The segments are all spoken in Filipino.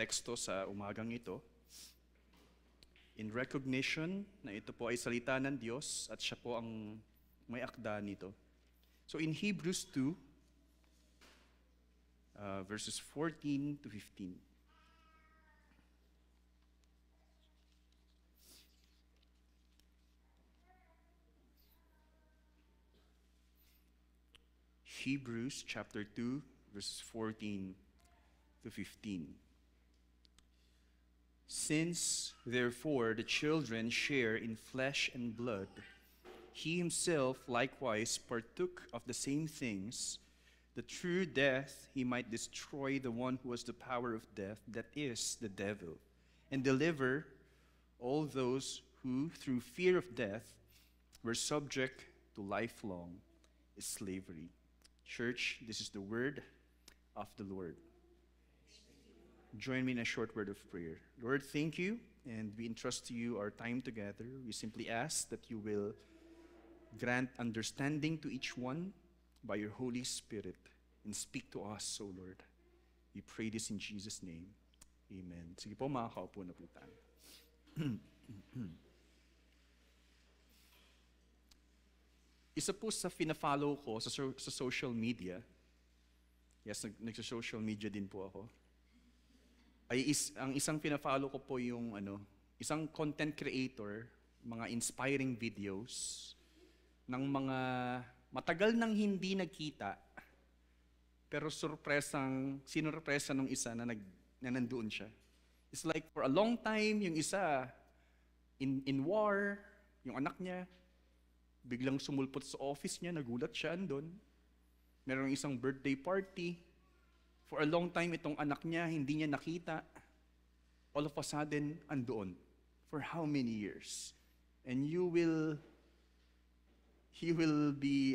teksto sa umagang ito. In recognition na ito po ay salita ng Diyos at siya po ang may akda nito. So in Hebrews 2, verses 14 to 15. Hebrews chapter 2, verses 14 to 15. Since, therefore, the children share in flesh and blood, he himself likewise partook of the same things, that through death he might destroy the one who has the power of death, that is, the devil, and deliver all those who, through fear of death, were subject to lifelong slavery. Church, this is the word of the Lord. Join me in a short word of prayer. Lord, thank you, and we entrust to you our time together. We simply ask that you will grant understanding to each one by your Holy Spirit and speak to us, O Lord. We pray this in Jesus' name. Amen. Sige po, makakaupo na po tayo. Isa po sa fina-follow ko sa social media, yes, nagsa-social media din po ako, ang isang fina-follow ko po yung isang content creator, mga inspiring videos ng mga matagal nang hindi nagkita, pero sinurpresa nung isa na nandoon siya. It's like for a long time, yung isa in war, yung anak niya, biglang sumulpot sa office niya, nagulat siya andun. Merong isang birthday party. For a long time, itong anak niya, hindi niya nakita. All of a sudden, andoon. For how many years? And you will be,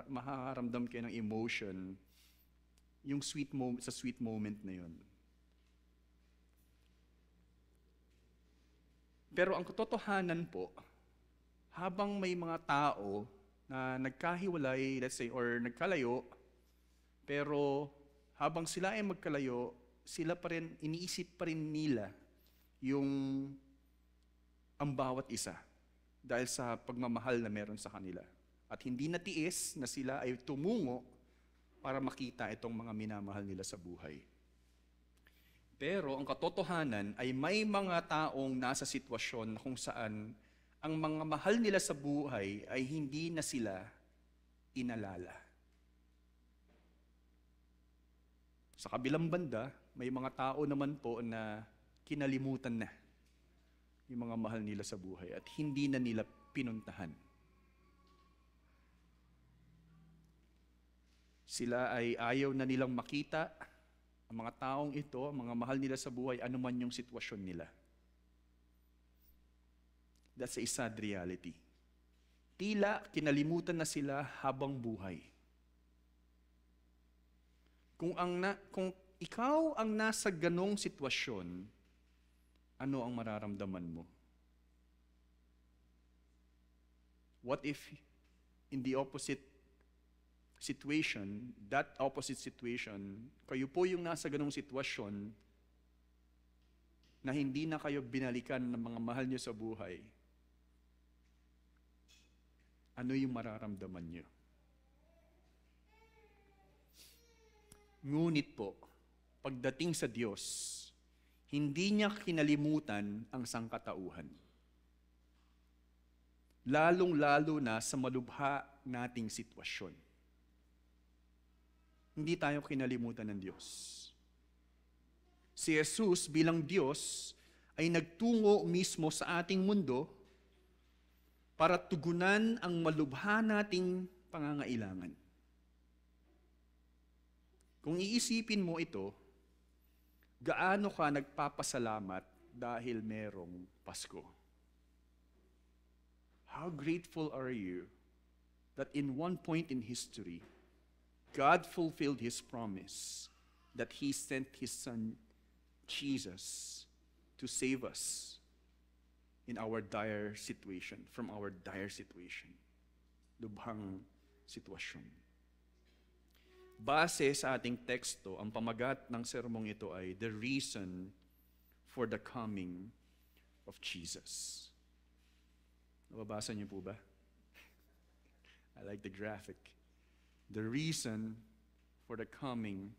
makakaramdam kayo ng emotion, yung sweet moment na yun. Pero ang katotohanan po, habang may mga tao na nagkahiwalay, let's say, or nagkalayo, pero habang sila ay magkalayo, sila pa rin, iniisip pa rin nila ang bawat isa dahil sa pagmamahal na meron sa kanila. At hindi natiis na sila ay tumungo para makita itong mga minamahal nila sa buhay. Pero ang katotohanan ay may mga taong nasa sitwasyon kung saan ang mga mahal nila sa buhay ay hindi na sila inalala. Sa kabilang banda, may mga tao naman po na kinalimutan na yung mga mahal nila sa buhay at hindi na nila pinuntahan. Sila ay ayaw na nilang makita ang mga taong ito, ang mga mahal nila sa buhay, anuman yung sitwasyon nila. That's a sad reality. Tila kinalimutan na sila habang buhay. Kung ikaw ang nasa ganong sitwasyon, ano ang mararamdaman mo? What if in the opposite situation, kayo po yung nasa ganong sitwasyon na hindi na kayo binalikan ng mga mahal niyo sa buhay? Ano yung mararamdaman niyo? Ngunit po, pagdating sa Diyos, hindi niya kinalimutan ang sangkatauhan. Lalong-lalo na sa malubha nating sitwasyon. Hindi tayo kinalimutan ng Diyos. Si Jesus bilang Diyos ay nagtungo mismo sa ating mundo para tugunan ang malubha nating pangangailangan. Kung iisipin mo ito, gaano ka nagpapasalamat dahil merong Pasko? How grateful are you that in one point in history, God fulfilled His promise that He sent His Son, Jesus, to save us in our dire situation, from our dire situation, lubhang sitwasyon. base sa ating teksto, ang pamagat ng sermong ito ay the reason for the coming of Jesus. Nababasa niyo po ba? I like the graphic. The reason for the coming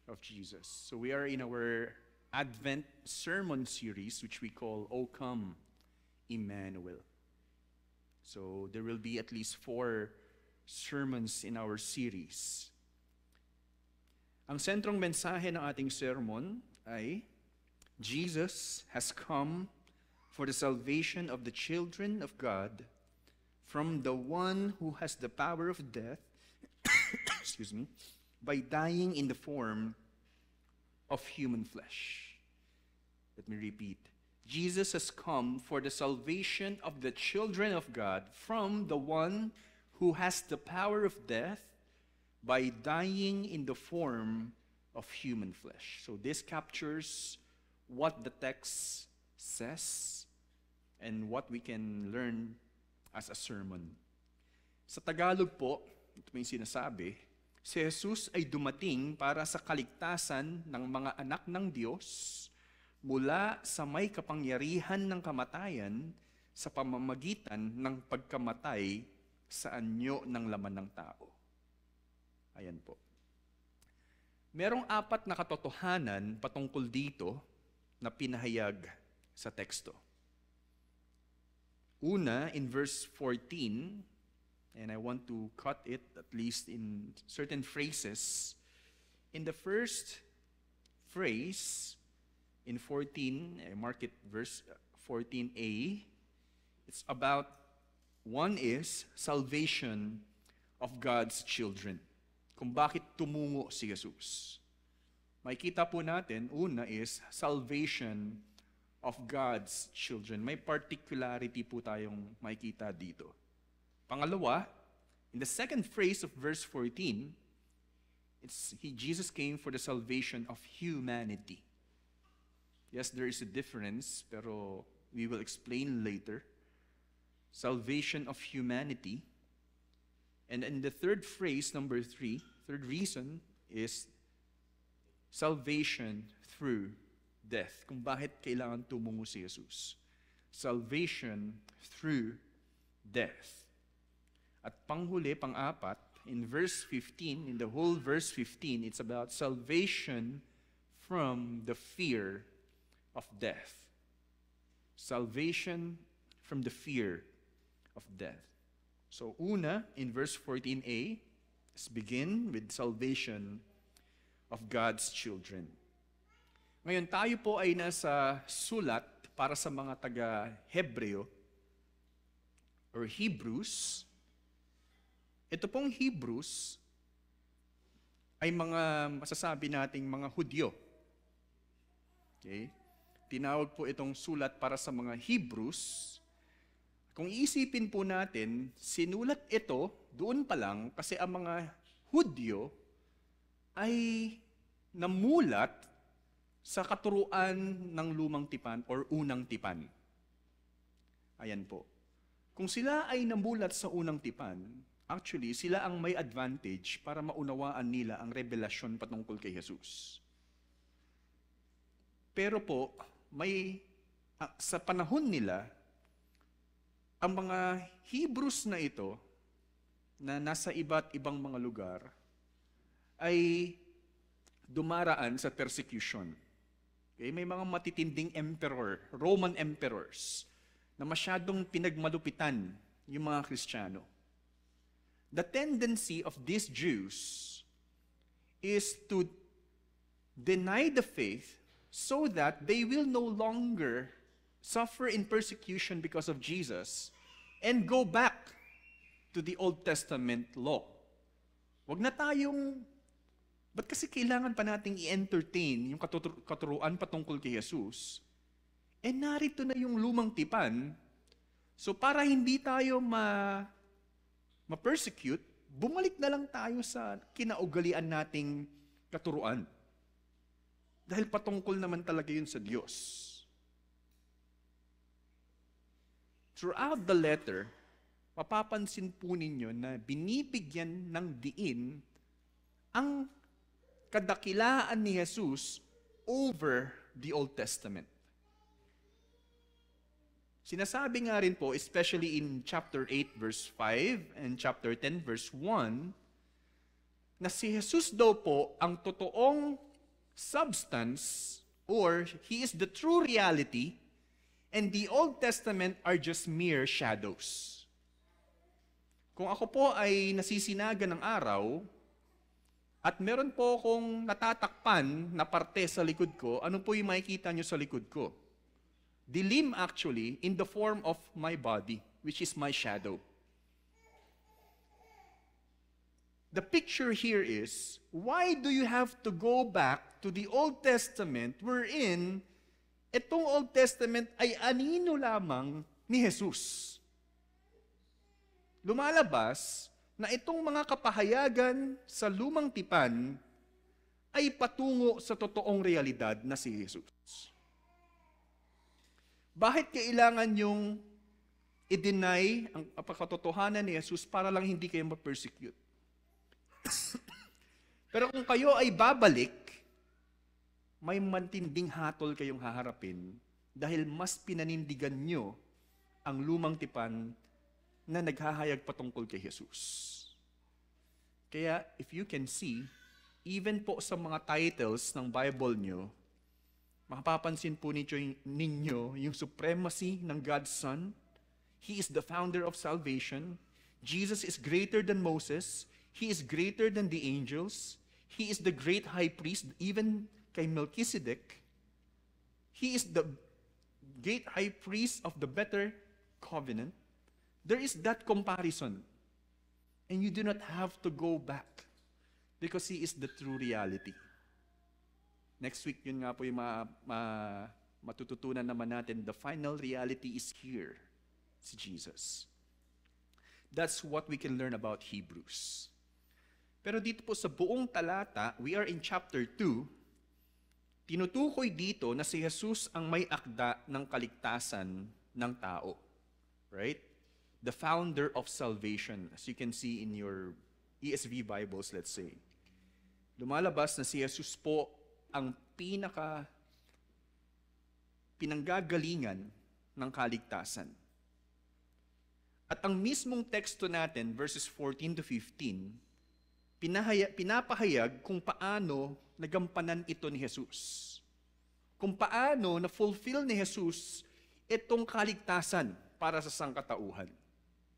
of Jesus. So we are in our Advent sermon series, which we call O Come, Emmanuel. So there will be at least 4 sermons in our series. Ang sentrong mensahe ng ating sermon ay, Jesus has come for the salvation of the children of God from the one who has the power of death, excuse me, by dying in the form of human flesh. Let me repeat. Jesus has come for the salvation of the children of God from the one who has the power of death by dying in the form of human flesh. So this captures what the text says and what we can learn as a sermon. Sa Tagalog po, ito yung sinasabi, si Jesus ay dumating para sa kaligtasan ng mga anak ng Diyos mula sa may kapangyarihan ng kamatayan sa pamamagitan ng pagkamatay sa anyo ng laman ng tao. Ayan po. Merong 4 na katotohanan patungkol dito na pinahayag sa teksto. Una, in verse 14, and I want to cut it at least in certain phrases. In the first phrase, in 14, I mark it verse 14a, it's about, one is salvation of God's children. Kung bakit tumungo si Jesus. Makikita po natin, una is salvation of God's children. May particularity po tayong makikita dito. Pangalawa, in the second phrase of verse 14, Jesus came for the salvation of humanity. Yes, there is a difference, pero we will explain later. Salvation of humanity. And in the third phrase, number 3, third reason is salvation through death. Kung bakit kailangan tumungo si Jesus. Salvation through death. At panghuli, pang-4, in verse 15, in the whole verse 15, it's about salvation from the fear of death. Salvation from the fear of death. So una, in verse 14a, let's begin with salvation of God's children. Ngayon, tayo po ay nasa sulat para sa mga taga-Hebreo or Hebrews. Ito pong Hebrews ay mga masasabi nating mga Hudyo. Okay? Tinawag po itong sulat para sa mga Hebrews. Kung iisipin po natin, sinulat ito doon pa lang kasi ang mga Hudyo ay namulat sa katuruan ng lumang tipan or unang tipan. Ayan po. Kung sila ay namulat sa unang tipan, actually, sila ang may advantage para maunawaan nila ang revelasyon patungkol kay Jesus. Pero po, sa panahon nila, ang mga Hebrews na ito, na nasa iba't ibang mga lugar, ay dumaraan sa persecution. Okay? May mga matitinding emperor, Roman emperors, na masyadong pinagmalupitan yung mga Kristiyano. The tendency of these Jews is to deny the faith so that they will no longer suffer in persecution because of Jesus and go back to the Old Testament law. Wag na tayong, ba't kasi kailangan pa nating i-entertain yung katuruan patungkol kay Jesus? Eh narito na yung lumang tipan, so para hindi tayo ma-persecute, bumalik na lang tayo sa kinaugalian nating katuruan. Dahil patungkol naman talaga yun sa Diyos. Throughout the letter, mapapansin po ninyo na binibigyan ng diin ang kadakilaan ni Jesus over the Old Testament. Sinasabi nga rin po, especially in chapter 8 verse 5 and chapter 10 verse 1, na si Jesus daw po ang totoong substance, or He is the true reality, and the Old Testament are just mere shadows. Kung ako po ay nasisinaga ng araw, at meron po akong natatakpan na parte sa likod ko, ano po yung makikita nyo sa likod ko? Dilim actually in the form of my body, which is my shadow. The picture here is, why do you have to go back to the Old Testament wherein itong Old Testament ay anino lamang ni Jesus? Lumalabas na itong mga kapahayagan sa lumang tipan ay patungo sa totoong realidad na si Jesus. Bakit kailangan yung i-deny ang katotohanan ni Jesus para lang hindi kayo ma-persecute? Pero kung kayo ay babalik, may matinding hatol kayong haharapin dahil mas pinanindigan nyo ang lumang tipan na naghahayag patungkol kay Jesus. Kaya, if you can see, even po sa mga titles ng Bible nyo, mapapansin po ninyo yung supremacy ng God's Son. He is the founder of salvation. Jesus is greater than Moses. He is greater than the angels. He is the great high priest, even kay Melchizedek. He is the great high priest of the better covenant. There is that comparison. And you do not have to go back because He is the true reality. Next week, yun nga po yung matututunan naman natin. The final reality is here, si Jesus. That's what we can learn about Hebrews. Pero dito po sa buong talata, we are in chapter 2, tinutukoy dito na si Jesus ang may akda ng kaligtasan ng tao. Right? The founder of salvation, as you can see in your ESV Bibles, let's say. Lumalabas na si Jesus po ang pinanggagalingan ng kaligtasan. At ang mismong teksto natin, verses 14 to 15, pinapahayag kung paano nagampanan ito ni Jesus. Kung paano na-fulfill ni Jesus itong kaligtasan para sa sangkatauhan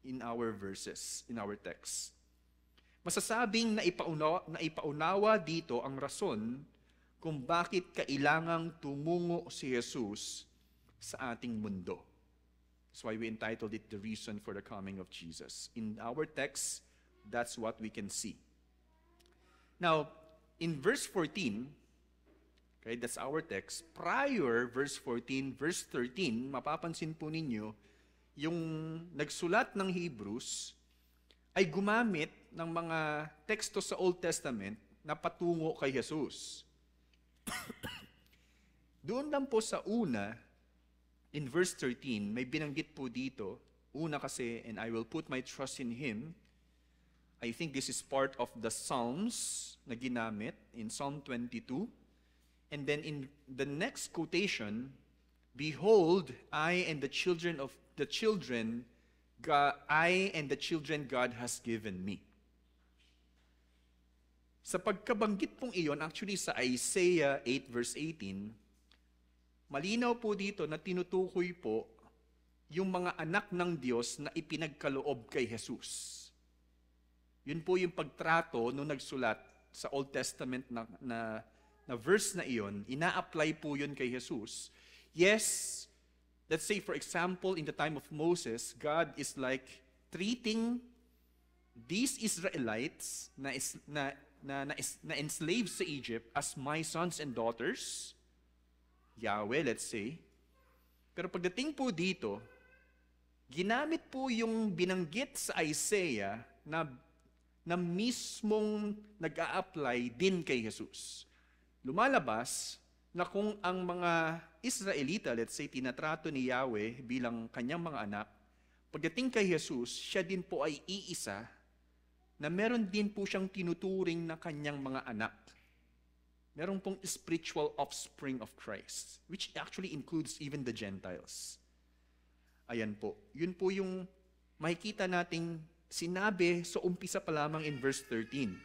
in our verses, in our text. Masasabing na ipaunawa dito ang rason kung bakit kailangang tumungo si Jesus sa ating mundo. That's why we entitled it The Reason for the Coming of Jesus. In our text, that's what we can see. Now, in verse 14, okay, that's our text, prior verse 14, verse 13, mapapansin po ninyo, yung nagsulat ng Hebrews ay gumamit ng mga teksto sa Old Testament na patungo kay Jesus. Doon lang po sa una, in verse 13, may binanggit po dito, una kasi, and I will put my trust in Him. I think this is part of the Psalms na ginamit in Psalm 22. And then in the next quotation, behold, I and the children God has given me. Sa pagkabanggit pong iyon, actually sa Isaiah 8 verse 18, malinaw po dito na tinutukoy po yung mga anak ng Diyos na ipinagkaloob kay Jesus. Yun po yung pagtrato nung nagsulat sa Old Testament na verse na iyon, ina-apply po yun kay Jesus. Yes, let's say for example, in the time of Moses, God is like treating these Israelites na enslaved sa Egypt as my sons and daughters, Yahweh, let's say. Pero pagdating po dito, ginamit po yung binanggit sa Isaiah na mismong nag-a-apply din kay Jesus. Lumalabas na kung ang mga Israelita, let's say, tinatrato ni Yahweh bilang kanyang mga anak, pagdating kay Jesus, siya din po ay iisa na meron din po siyang tinuturing na kanyang mga anak. Meron pong spiritual offspring of Christ, which actually includes even the Gentiles. Ayan po. Yun po yung makikita nating sinabi sa umpisa pa lamang in verse 13.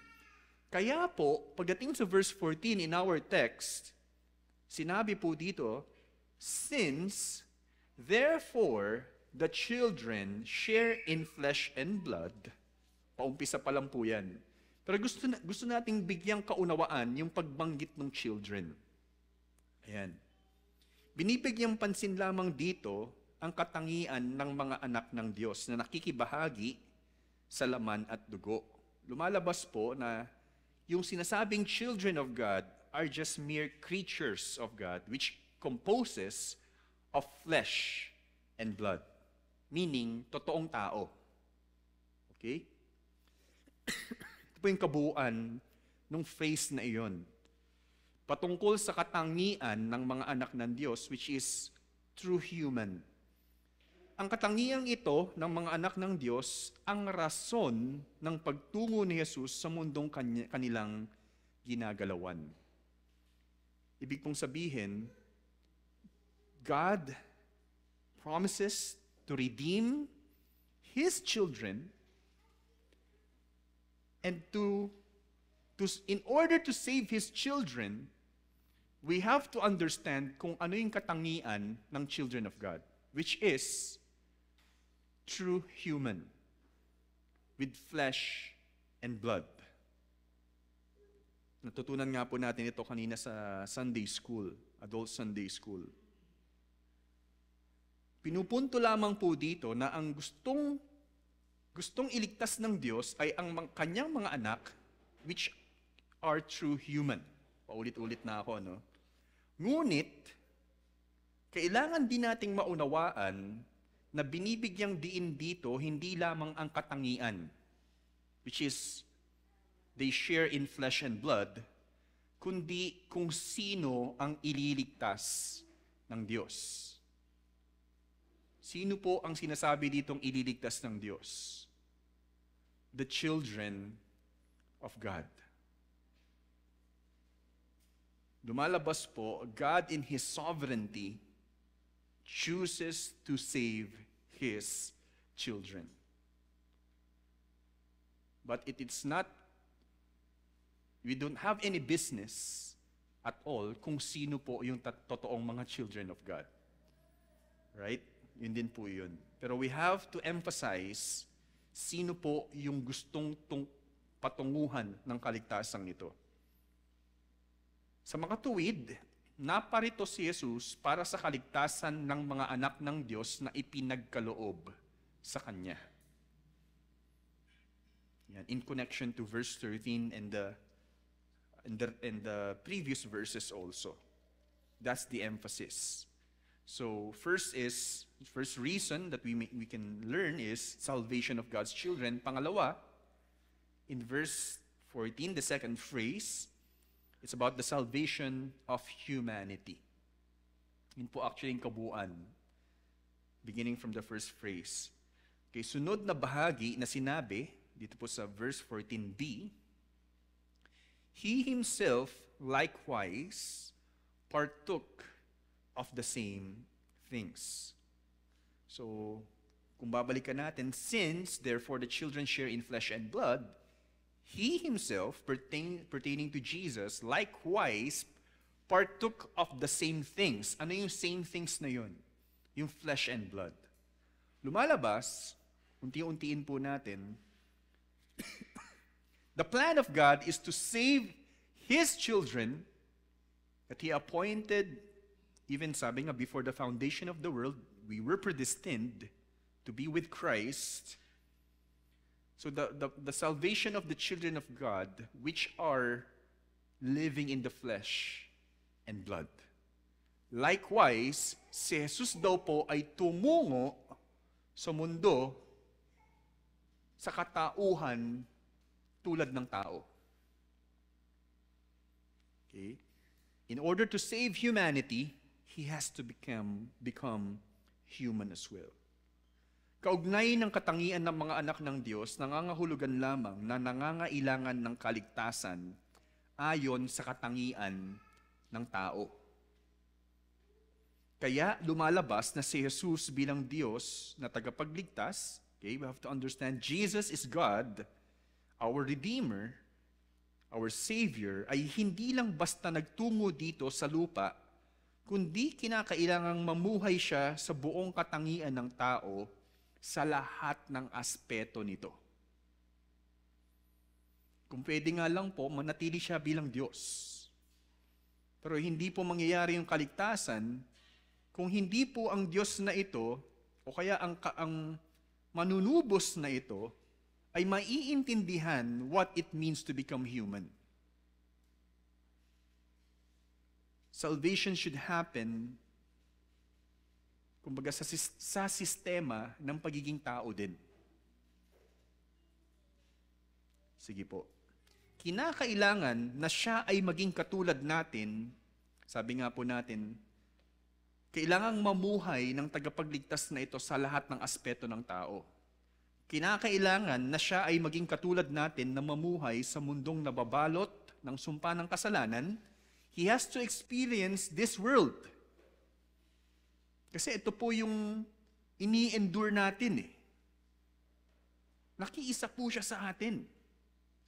Kaya po, pagdating sa verse 14 in our text, sinabi po dito, since, therefore, the children share in flesh and blood. Paumpisa pa lang po yan. Pero gusto nating bigyang kaunawaan yung pagbanggit ng children. Ayan. Binibigyang pansin lamang dito ang katangian ng mga anak ng Diyos na nakikibahagi sa laman at dugo. Lumalabas po na yung sinasabing children of God are just mere creatures of God which composes of flesh and blood. Meaning, totoong tao. Okay? Ito po yung kabuuan ng phrase na iyon. Patungkol sa katangian ng mga anak ng Diyos, which is true human. Ang katangiang ito ng mga anak ng Diyos, ang rason ng pagtungo ni Jesus sa mundong kanilang ginagalawan. Ibig pong sabihin, God promises to redeem His children, and in order to save His children, we have to understand kung ano yung katangian ng children of God, which is true human, with flesh and blood. Natutunan nga po natin ito kanina sa Sunday School, Adult Sunday School. Pinupunto lamang po dito na ang gustong iligtas ng Diyos ay ang kanyang mga anak, which are true human. Paulit-ulit na ako, no? Ngunit, kailangan din nating maunawaan na binibigyang diin dito hindi lamang ang katangian, which is they share in flesh and blood, kundi kung sino ang ililigtas ng Diyos. Sino po ang sinasabi ditong ililigtas ng Diyos? The children of God. Lumalabas po, God in His sovereignty chooses to save His children. But it is not, we don't have any business at all kung sino po yung totoong mga children of God. Right? Yun din po yun. Pero we have to emphasize sino po yung gustong patunguhan ng kaligtasang ito. Sa makatuwid, naparito si Jesus para sa kaligtasan ng mga anak ng Diyos na ipinagkaloob sa Kanya. Yan, in connection to verse 13 and the previous verses also. That's the emphasis. So first reason that we can learn is salvation of God's children. Pangalawa, in verse 14, the second phrase, it's about the salvation of humanity. Yun po actually yung kabuuan, beginning from the first phrase. Okay, sunod na bahagi na sinabi, dito po sa verse 14b, He Himself likewise partook of the same things. So, kung babalikan natin, since therefore the children share in flesh and blood, He Himself, pertaining to Jesus, likewise partook of the same things. Ano yung same things na yun? Yung flesh and blood. Lumalabas, unti-untiin po natin, the plan of God is to save His children that He appointed, even sabi nga, before the foundation of the world, we were predestined to be with Christ. So the salvation of the children of God, which are living in the flesh and blood. Likewise, si Jesus daw po ay tumungo sa mundo sa katauhan tulad ng tao. Okay? In order to save humanity, He has to become human as well. Kaugnay ng katangian ng mga anak ng Diyos, nangangahulugan lamang na nangangailangan ng kaligtasan ayon sa katangian ng tao. Kaya lumalabas na si Jesus bilang Diyos na tagapagligtas. Okay, we have to understand Jesus is God, our Redeemer, our Savior, ay hindi lang basta nagtungo dito sa lupa, kundi kinakailangang mamuhay siya sa buong katangian ng tao sa lahat ng aspeto nito. Kung pwede nga lang po, manatili siya bilang Diyos. Pero hindi po mangyayari yung kaligtasan kung hindi po ang Diyos na ito, o kaya ang manunubos na ito, ay maiintindihan what it means to become human. Salvation should happen, kumbaga sa sistema ng pagiging tao din. Sige po. Kinakailangan na siya ay maging katulad natin, sabi nga po natin, kailangang mamuhay ng tagapagligtas na ito sa lahat ng aspeto ng tao. Kinakailangan na siya ay maging katulad natin na mamuhay sa mundong nababalot ng sumpa ng kasalanan. He has to experience this world. Kasi ito po yung ini-endure natin eh. Nakiisa po siya sa atin,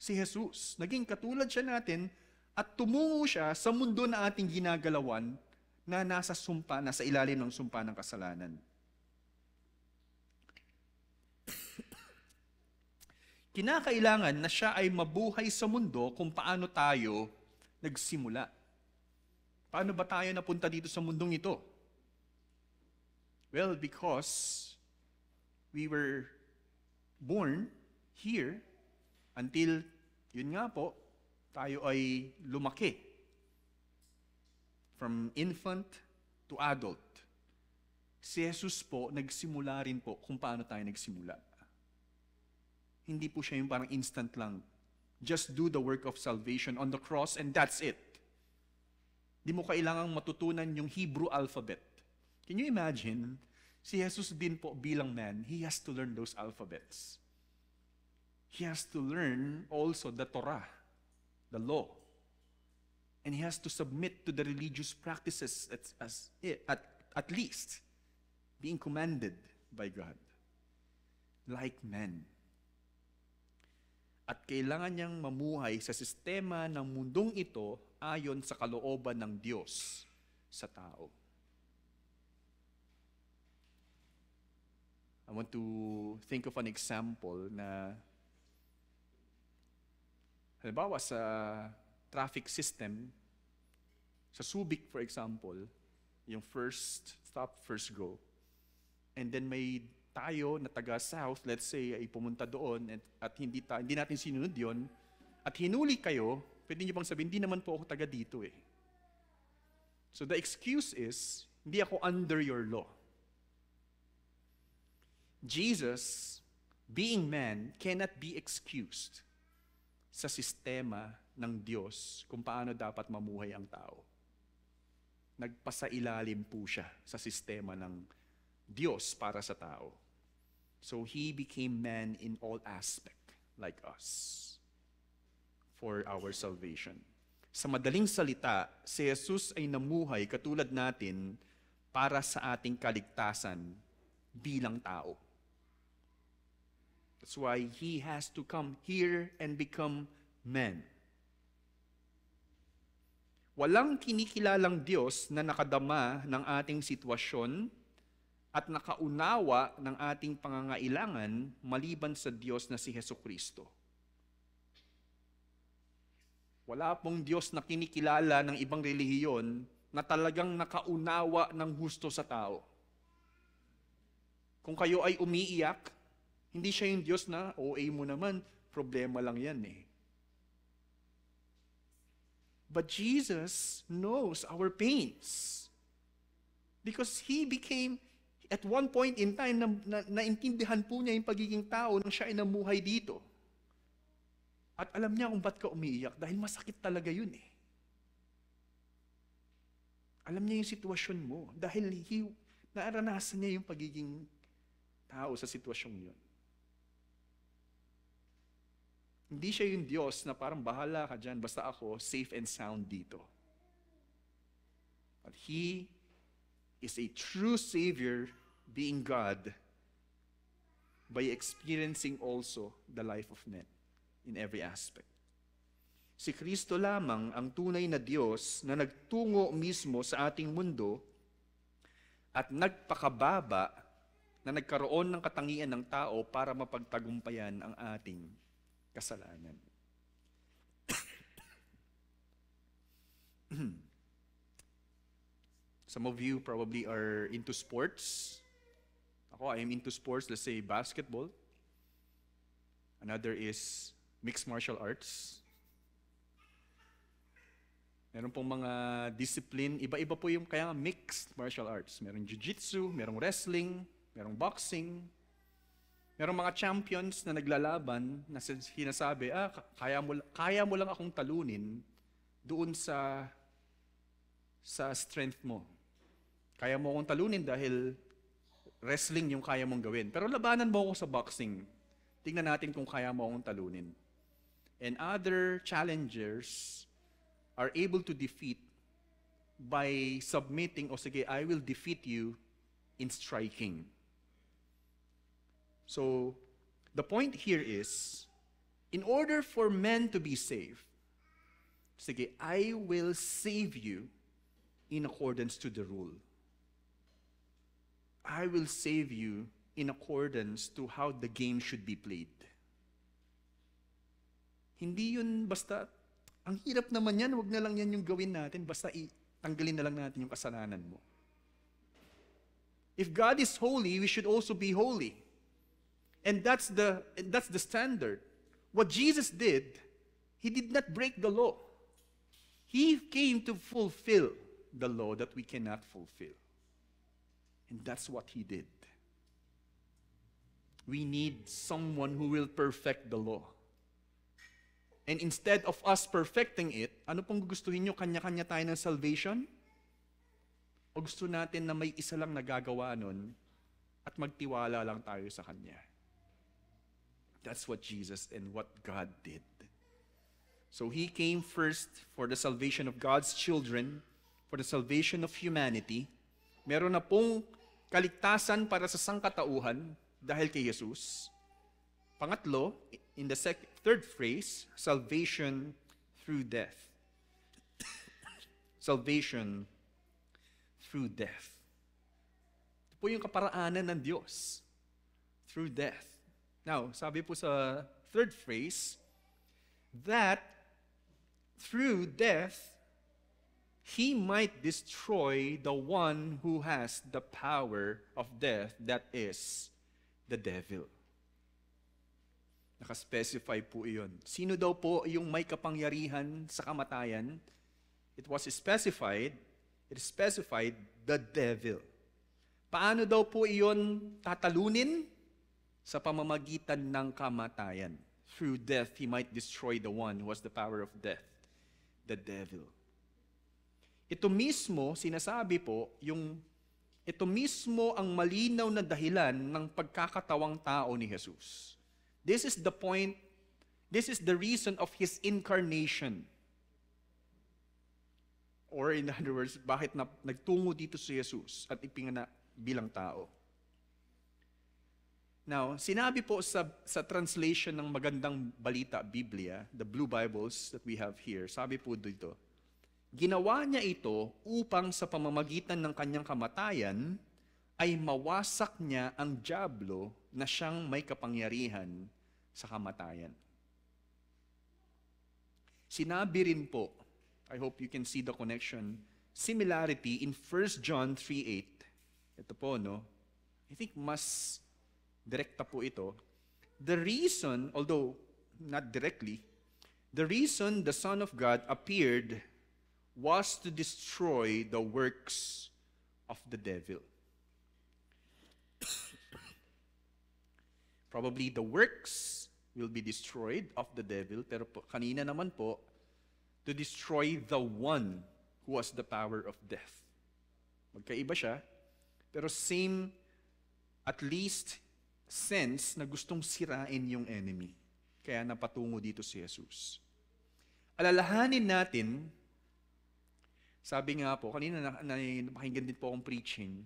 si Jesus. Naging katulad siya natin at tumungo siya sa mundo na ating ginagalawan na nasa ilalim ng sumpa ng kasalanan. Kinakailangan na siya ay mabuhay sa mundo kung paano tayo nagsimula. Paano ba tayo napunta dito sa mundong ito? Well, because we were born here until, yun nga po, tayo ay lumaki. From infant to adult. Si Jesus po, nagsimula rin po kung paano tayo nagsimula. Hindi po siya yung parang instant lang. Just do the work of salvation on the cross and that's it. Di mo kailangang matutunan yung Hebrew alphabet. Can you imagine? Si Jesus din po bilang man, he has to learn those alphabets. He has to learn also the Torah, the law. And he has to submit to the religious practices at least being commanded by God. Like men. At kailangan niyang mamuhay sa sistema ng mundong ito ayon sa kalooban ng Diyos sa tao. I want to think of an example na halimbawa sa traffic system, sa Subic for example, yung first stop, first go. And then may tayo na taga-south, let's say, ay pumunta doon at hindi natin sinunod yon at hinuli kayo, pwede niyo bang sabihin, hindi naman po ako taga dito eh. So the excuse is, hindi ako under your law. Jesus, being man, cannot be excused sa sistema ng Diyos kung paano dapat mamuhay ang tao. Nagpasailalim po siya sa sistema ng Diyos para sa tao. So he became man in all aspect like us for our salvation. Sa madaling salita, si Jesus ay namuhay katulad natin para sa ating kaligtasan bilang tao. That's why he has to come here and become man. Walang kinikilalang Diyos na nakadama ng ating sitwasyon at nakaunawa ng ating pangangailangan maliban sa Diyos na si Jesucristo. Wala pong Diyos na kinikilala ng ibang relihiyon na talagang nakaunawa ng husto sa tao. Kung kayo ay umiiyak, hindi siya yung Diyos na, OA mo naman, problema lang yan eh. But Jesus knows our pains. Because He became, at one point in time, naintindihan po niya yung pagiging tao nang siya ay namuhay dito. At alam niya kung ba't ka umiiyak, dahil masakit talaga yun eh. Alam niya yung sitwasyon mo, dahil naranasan niya yung pagiging tao sa sitwasyong yun. Hindi siya yung Diyos na parang bahala ka dyan, basta ako safe and sound dito. But He is a true Savior, being God, by experiencing also the life of men in every aspect. Si Kristo lamang ang tunay na Diyos na nagtungo mismo sa ating mundo at nagpakababa na nagkaroon ng katangian ng tao para mapagtagumpayan ang ating kasalanan. Some of you probably are into sports. Ako, I am into sports, let's say basketball. Another is mixed martial arts. Meron pong mga discipline, iba-iba po yung kaya mixed martial arts. Merong jiu-jitsu, merong wrestling, merong boxing. Merong mga champions na naglalaban na sinasabi, kaya mo lang akong talunin doon sa strength mo. Kaya mo akong talunin dahil wrestling yung kaya mong gawin. Pero labanan mo ako sa boxing. Tingnan natin kung kaya mo akong talunin. And other challengers are able to defeat by submitting, sige, I will defeat you in striking. So, the point here is, in order for men to be saved, sige, I will save you in accordance to the rule. I will save you in accordance to how the game should be played. Hindi yun basta, ang hirap naman yan, wag na lang yan yung gawin natin, basta tanggalin na lang natin yung kasalanan mo. If God is holy, we should also be holy. And that's the standard. What Jesus did, He did not break the law. He came to fulfill the law that we cannot fulfill. And that's what He did. We need someone who will perfect the law. And instead of us perfecting it, ano pong gustuhin nyo? Kanya-kanya tayo ng salvation? O gusto natin na may isa lang nagagawa nun at magtiwala lang tayo sa Kanya? That's what Jesus and what God did. So He came first for the salvation of God's children, for the salvation of humanity. Meron na pong kaligtasan para sa sangkatauhan dahil kay Jesus. Pangatlo, in the third phrase, salvation through death. Salvation through death. Ito po yung kaparaanan ng Diyos. Through death. Now, sabi po sa third phrase, that through death, He might destroy the one who has the power of death, that is, the devil. Nakaspecify po iyon. Sino daw po yung may kapangyarihan sa kamatayan? It specified the devil. Paano daw po iyon tatalunin? Sa pamamagitan ng kamatayan. Through death, He might destroy the one who has the power of death, the devil. Ito mismo, sinasabi po, ito mismo ang malinaw na dahilan ng pagkakatawang tao ni Jesus. This is the point, this is the reason of His incarnation. Or in other words, bakit nagtungo dito si Jesus at ipinganak bilang tao. Now, sinabi po sa translation ng Magandang Balita, Biblia, the Blue Bibles that we have here, sabi po dito, ginawa niya ito upang sa pamamagitan ng kanyang kamatayan ay mawasak niya ang dyablo na siyang may kapangyarihan sa kamatayan. Sinabi rin po, I hope you can see the connection, similarity in 1 John 3:8. Ito po, no? I think mas direkta po ito. The reason, although not directly, the reason the Son of God appeared was to destroy the works of the devil. Probably the works will be destroyed of the devil, pero po, kanina naman po, to destroy the one who has the power of death. Magkaiba siya, pero same, at least sense na gustong sirain yung enemy. Kaya napatungo dito si Jesus. Alalahanin natin, sabi nga po, kanina napakinggan din po akong preaching,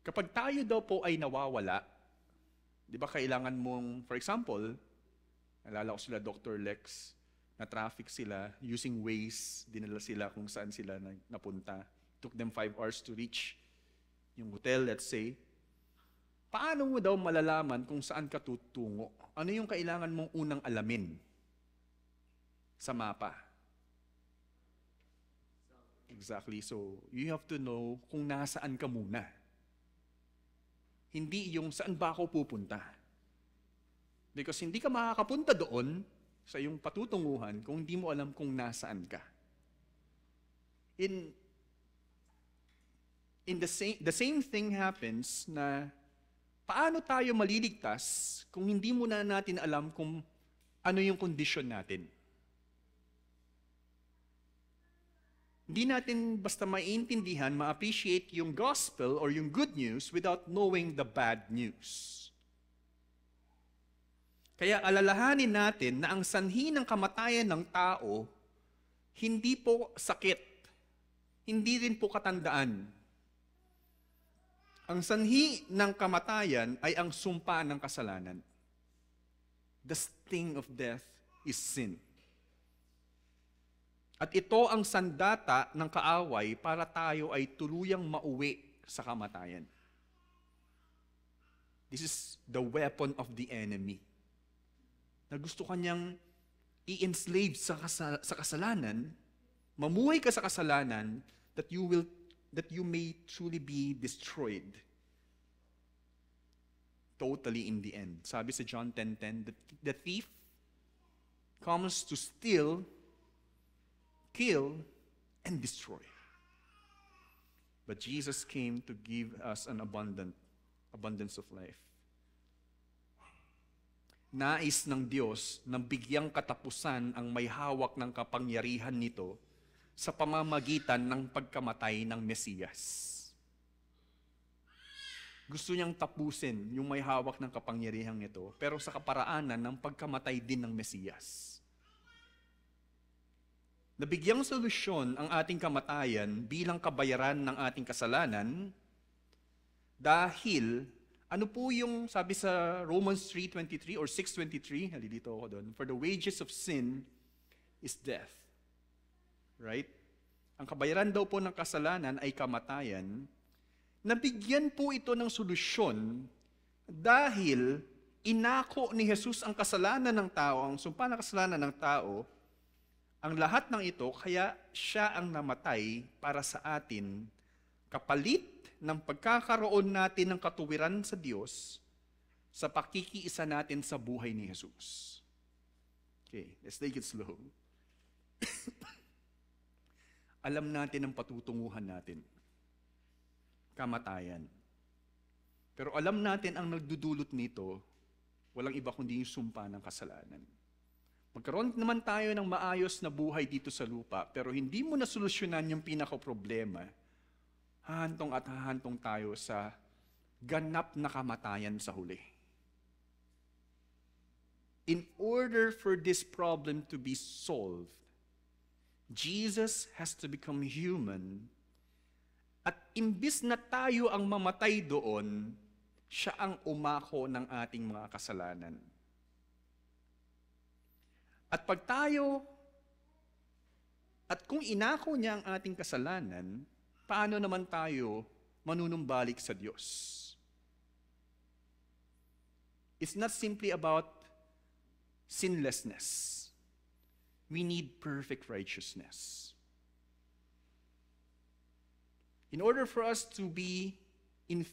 kapag tayo daw po ay nawawala, di ba kailangan mong, for example, nalala ko sila Dr. Lex, na traffic sila, using Waze, dinala sila kung saan sila napunta. It took them 5 hours to reach yung hotel, let's say. Paano mo daw malalaman kung saan ka tutungo? Ano yung kailangan mong unang alamin sa mapa? Exactly. So, you have to know kung nasaan ka muna. Hindi yung saan ba ako pupunta. Because hindi ka makakapunta doon sa iyong patutunguhan kung hindi mo alam kung nasaan ka. The same thing happens na paano tayo maliligtas kung hindi muna natin alam kung ano yung kondisyon natin. Hindi natin basta maintindihan, ma-appreciate yung gospel or yung good news without knowing the bad news. Kaya alalahanin natin na ang sanhi ng kamatayan ng tao, hindi po sakit, hindi rin po katandaan. Ang sanhi ng kamatayan ay ang sumpa ng kasalanan. The sting of death is sin. At ito ang sandata ng kaaway para tayo ay tuluyang mauwi sa kamatayan. This is the weapon of the enemy. Na gusto kanyang i-enslave sa kasalanan, mamuhay ka sa kasalanan, that you may truly be destroyed. Totally in the end. Sabi sa John 10:10, the thief comes to steal, kill, and destroy. But Jesus came to give us an abundance of life. Nais ng Diyos na bigyang katapusan ang may hawak ng kapangyarihan nito sa pamamagitan ng pagkamatay ng Mesiyas. Gusto niyang tapusin yung may hawak ng kapangyarihan ito, pero sa kaparaanan ng pagkamatay din ng Mesiyas. Nabigyang solusyon ang ating kamatayan bilang kabayaran ng ating kasalanan dahil ano po yung sabi sa Romans 3:23 or 6:23, halilito ako doon, for the wages of sin is death. Right? Ang kabayaran daw po ng kasalanan ay kamatayan. Nabigyan po ito ng solusyon dahil inako ni Jesus ang kasalanan ng tao, ang sumpa ng kasalanan ng tao, ang lahat ng ito, kaya siya ang namatay para sa atin, kapalit ng pagkakaroon natin ng katuwiran sa Diyos sa pakikiisa natin sa buhay ni Jesus. Okay, let's take it slow. Alam natin ang patutunguhan natin. Kamatayan. Pero alam natin ang nagdudulot nito, walang iba kundi yung sumpa ng kasalanan. Magkaroon naman tayo ng maayos na buhay dito sa lupa, pero hindi mo nasolusyonan yung pinaka-problema, hahantong tayo sa ganap na kamatayan sa huli. In order for this problem to be solved, Jesus has to become human. At imbis na tayo ang mamatay doon, siya ang umako ng ating mga kasalanan. At kung inako niya ang ating kasalanan, paano naman tayo manunumbalik sa Diyos? It's not simply about sinlessness. We need perfect righteousness. In order for us to be in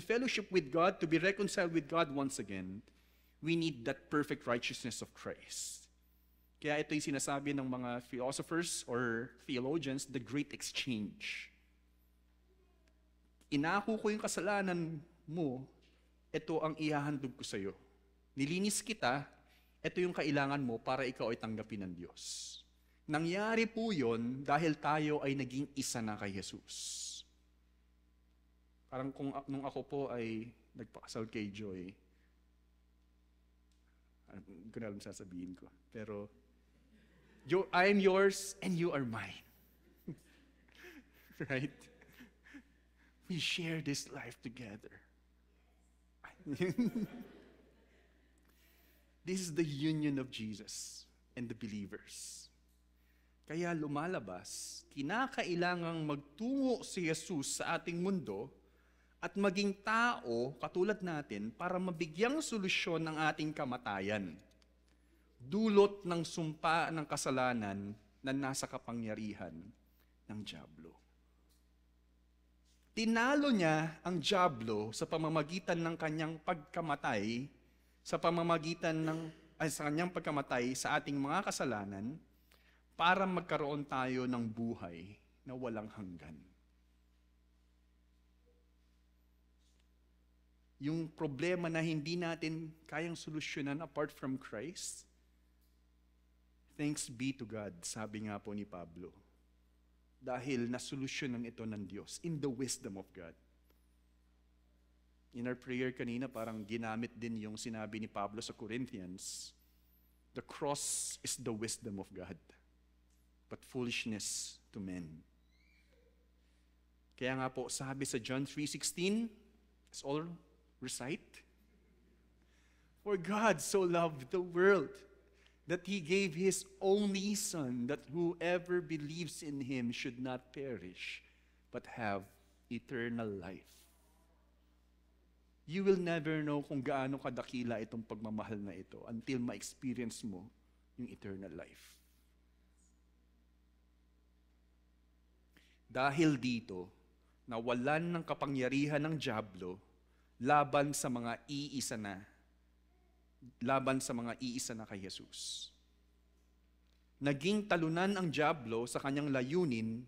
fellowship with God, to be reconciled with God once again, we need that perfect righteousness of Christ. Kaya ito yung sinasabi ng mga philosophers or theologians, the great exchange. Inako ko yung kasalanan mo, ito ang ihahandog ko sa iyo. Nilinis kita, ito yung kailangan mo para ikaw ay tanggapin ng Diyos. Nangyari po yun dahil tayo ay naging isa na kay Jesus. Parang kung nung ako po ay nagpakasal kay Joy, hindi ko na alam sasabihin ko. Pero, I am yours and you are mine. Right? We share this life together. This is the union of Jesus and the believers. Kaya lumalabas, kinakailangang magtungo si Jesus sa ating mundo at maging tao katulad natin para mabigyang solusyon ng ating kamatayan. Dulot ng sumpa ng kasalanan na nasa kapangyarihan ng dyablo. Tinalo niya ang dyablo sa pamamagitan ng kanyang pagkamatay, sa kanyang pagkamatay sa ating mga kasalanan para magkaroon tayo ng buhay na walang hanggan. Yung problema na hindi natin kayang solusyonan apart from Christ, thanks be to God, sabi nga po ni Pablo. Dahil nasolusyonan ito ng Diyos in the wisdom of God. In our prayer kanina, parang ginamit din yung sinabi ni Pablo sa Corinthians, the cross is the wisdom of God, but foolishness to men. Kaya nga po, sabi sa John 3:16, let's all recite, for God so loved the world that He gave His only Son, that whoever believes in Him should not perish, but have eternal life. You will never know kung gaano kadakila itong pagmamahal na ito until ma-experience mo yung eternal life. Dahil dito, nawalan ng kapangyarihan ng dyablo laban sa mga iisa na kay Jesus. Naging talunan ang dyablo sa kanyang layunin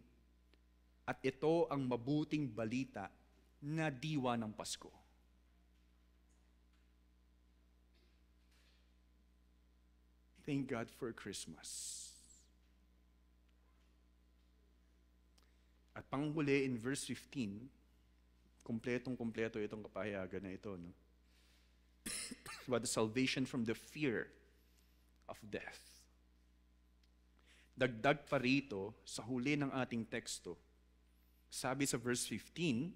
at ito ang mabuting balita na diwa ng Pasko. Thank God for Christmas. At panghuli in verse 15, kompletong-kompleto itong kapahayagan na ito, no? About the salvation from the fear of death. Dagdag pa rito sa huli ng ating teksto. Sabi sa verse 15,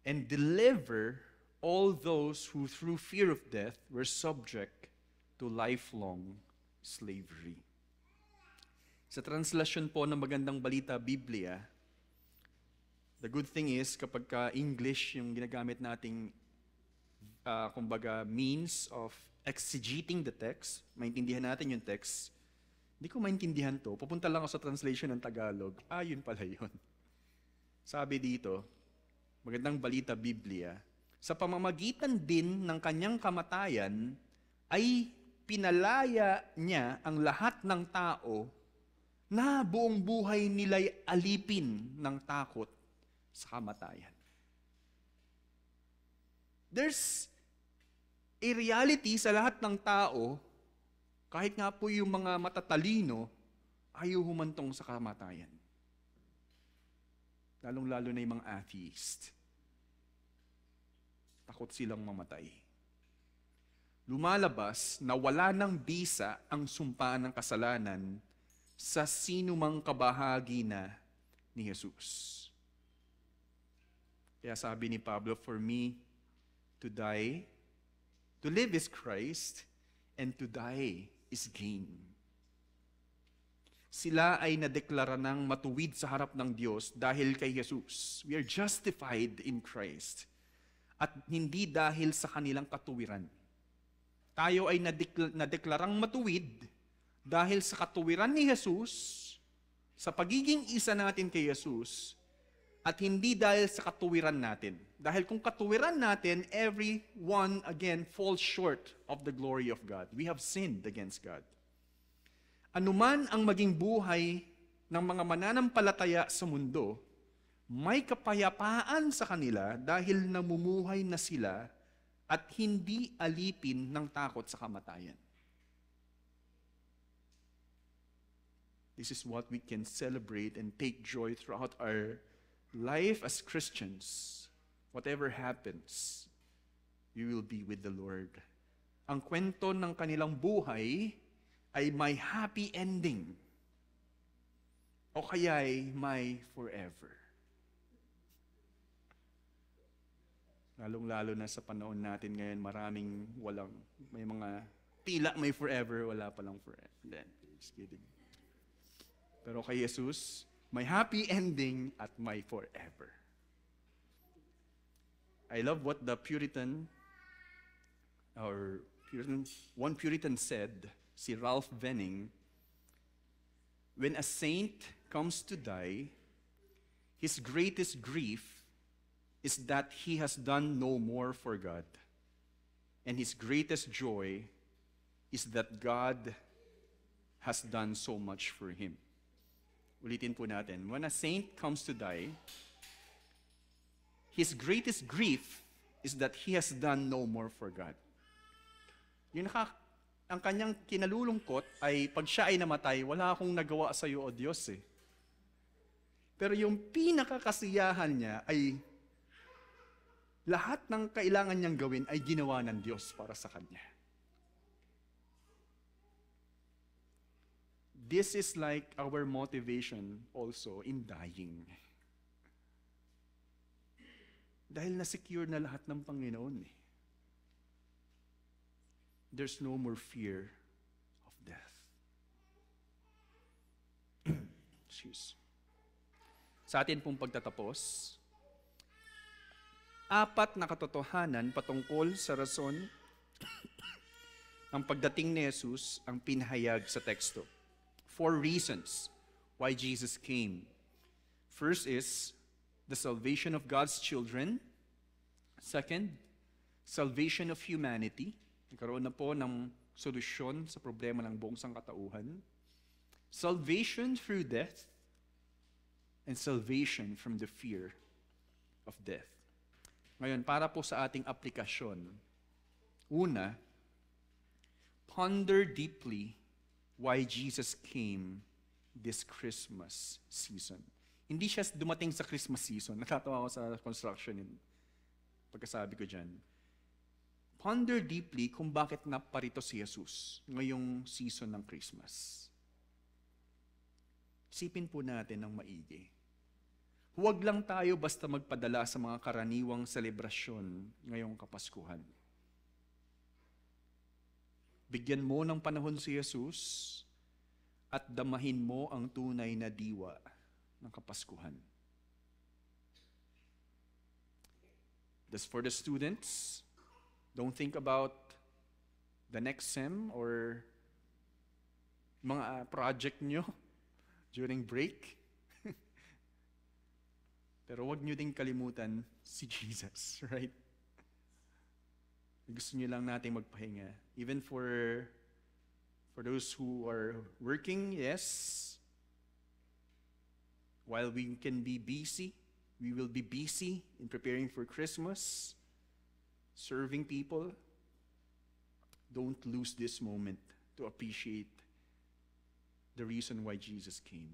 and deliver all those who through fear of death were subject to lifelong slavery. Sa translasyon po ng Magandang Balita Biblia, the good thing is kapag ka English yung ginagamit nating kumbaga means of exegeting the text, maintindihan natin yung text, hindi ko maintindihan to, pupunta lang ako sa translation ng Tagalog, yun pala yun. Sabi dito, Magandang Balita Biblia, sa pamamagitan din ng kanyang kamatayan, ay pinalaya niya ang lahat ng tao na buong buhay nila'y alipin ng takot sa kamatayan. There's a reality sa lahat ng tao, kahit nga po yung mga matatalino, ayaw humantong sa kamatayan. Lalong-lalo na yung mga atheist. Takot silang mamatay. Lumalabas na wala ng bisa ang sumpaan ng kasalanan sa sinumang kabahagi na ni Jesus. Kaya sabi ni Pablo, for me, to live is Christ, and to die is gain. Sila ay nadeklara ng matuwid sa harap ng Diyos dahil kay Jesus. We are justified in Christ. At hindi dahil sa kanilang katuwiran. Tayo ay nadeklarang matuwid dahil sa katuwiran ni Jesus, sa pagiging isa natin kay Jesus, at hindi dahil sa katuwiran natin. Dahil kung katuwiran natin, everyone again falls short of the glory of God. We have sinned against God. Anuman ang maging buhay ng mga mananampalataya sa mundo, may kapayapaan sa kanila dahil namumuhay na sila at hindi alipin ng takot sa kamatayan. This is what we can celebrate and take joy throughout our life as Christians, whatever happens, you will be with the Lord. Ang kwento ng kanilang buhay ay may happy ending o kaya'y may forever. Lalong-lalo na sa panahon natin ngayon, may mga tila may forever, wala palang forever. Just kidding. Pero kay Jesus, may happy ending at may forever. I love what the one Puritan said, si Ralph Venning, when a saint comes to die, his greatest grief is that he has done no more for God. And his greatest joy is that God has done so much for him. Ulitin po natin. When a saint comes to die, his greatest grief is that he has done no more for God. Ang kanyang kinalulungkot ay pag siya ay namatay, wala akong nagawa sa iyo, O Diyos eh. Pero yung pinakakasiyahan niya ay lahat ng kailangan niyang gawin ay ginawa ng Diyos para sa kanya. This is like our motivation also in dying. Dahil na-secure na lahat ng Panginoon eh. There's no more fear of death. Excuse. Sa atin pong pagtatapos, 4 na katotohanan patungkol sa rason ng pagdating ni Jesus ang pinahayag sa teksto. 4 reasons why Jesus came. First is the salvation of God's children. Second, salvation of humanity. Nagkaroon na po ng solusyon sa problema ng buong sangkatauhan. Salvation through death and salvation from the fear of death. Ngayon, para po sa ating aplikasyon, una, ponder deeply why Jesus came this Christmas season. Hindi siya dumating sa Christmas season. Nakatawa ako sa construction yun. Pagkasabi ko dyan. Ponder deeply kung bakit naparito si Jesus ngayong season ng Christmas. Isipin po natin ng maigi. Huwag lang tayo basta magpadala sa mga karaniwang selebrasyon ngayong Kapaskuhan. Bigyan mo ng panahon si Jesus at damahin mo ang tunay na diwa ng Kapaskuhan. That's for the students. Don't think about the next sem or mga project nyo during break. Pero wag nyo ding kalimutan si Jesus, right? Gusto nyo lang natin magpahinga. Even for those who are working, yes. While we can be busy, we will be busy in preparing for Christmas, serving people. Don't lose this moment to appreciate the reason why Jesus came.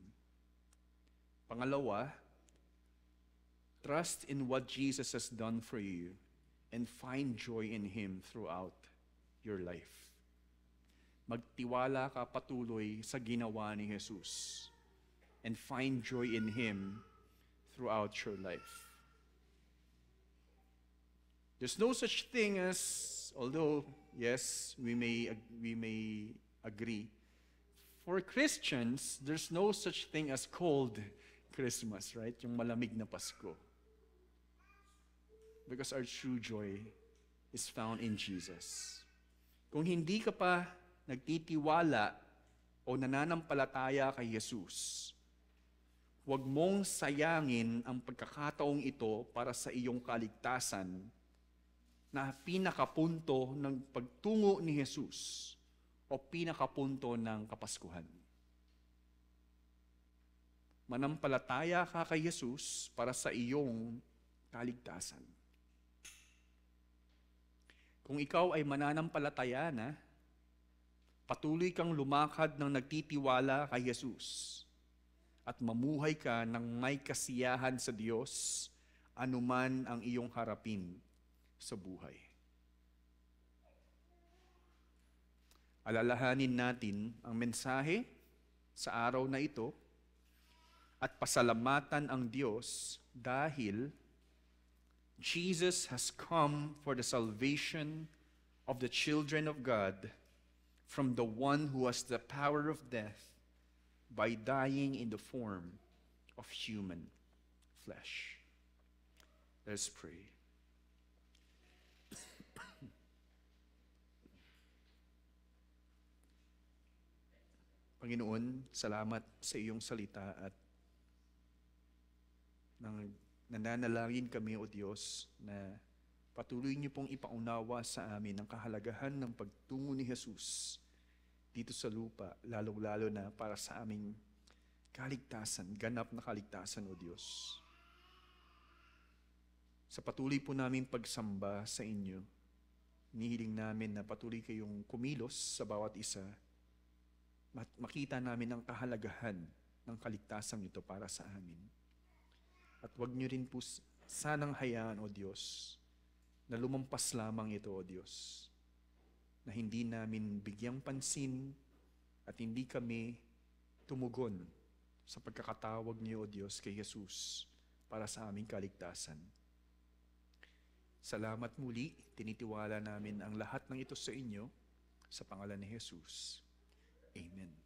Pangalawa, trust in what Jesus has done for you and find joy in Him throughout your life. Magtiwala ka patuloy sa ginawa ni Jesus and find joy in Him throughout your life. There's no such thing as, although, yes, we may agree, for Christians, there's no such thing as cold Christmas, right? Yung malamig na Pasko. Because our true joy is found in Jesus. Kung hindi ka pa nagtitiwala o nananampalataya kay Jesus, huwag mong sayangin ang pagkakataong ito para sa iyong kaligtasan na pinakapunto ng pagtungo ni Jesus o pinakapunto ng Kapaskuhan. Manampalataya ka kay Jesus para sa iyong kaligtasan. Kung ikaw ay mananampalataya na, patuloy kang lumakad ng nagtitiwala kay Jesus, at mamuhay ka ng may kasiyahan sa Diyos, anuman ang iyong harapin sa buhay. Alalahanin natin ang mensahe sa araw na ito at pasalamatan ang Diyos dahil Jesus has come for the salvation of the children of God from the one who has the power of death by dying in the form of human flesh. Let's pray. Panginoon, salamat sa iyong salita at nananalangin kami, O Diyos, na patuloy niyo pong ipaunawa sa amin ang kahalagahan ng pagtungo ni Jesus dito sa lupa, lalong-lalo na para sa aming kaligtasan, ganap na kaligtasan, O Diyos. Sa patuloy po namin pagsamba sa inyo, hinihiling namin na patuloy kayong kumilos sa bawat isa, makita namin ang kahalagahan ng kaligtasan nito para sa amin. At huwag niyo rin po sanang hayaan, O Diyos, na lumampas lamang ito, O Diyos, na hindi namin bigyang pansin at hindi kami tumugon sa pagkakatawag niyo, O Diyos, kay Jesus para sa aming kaligtasan. Salamat muli, tinitiwala namin ang lahat ng ito sa inyo, sa pangalan ni Jesus. Amen.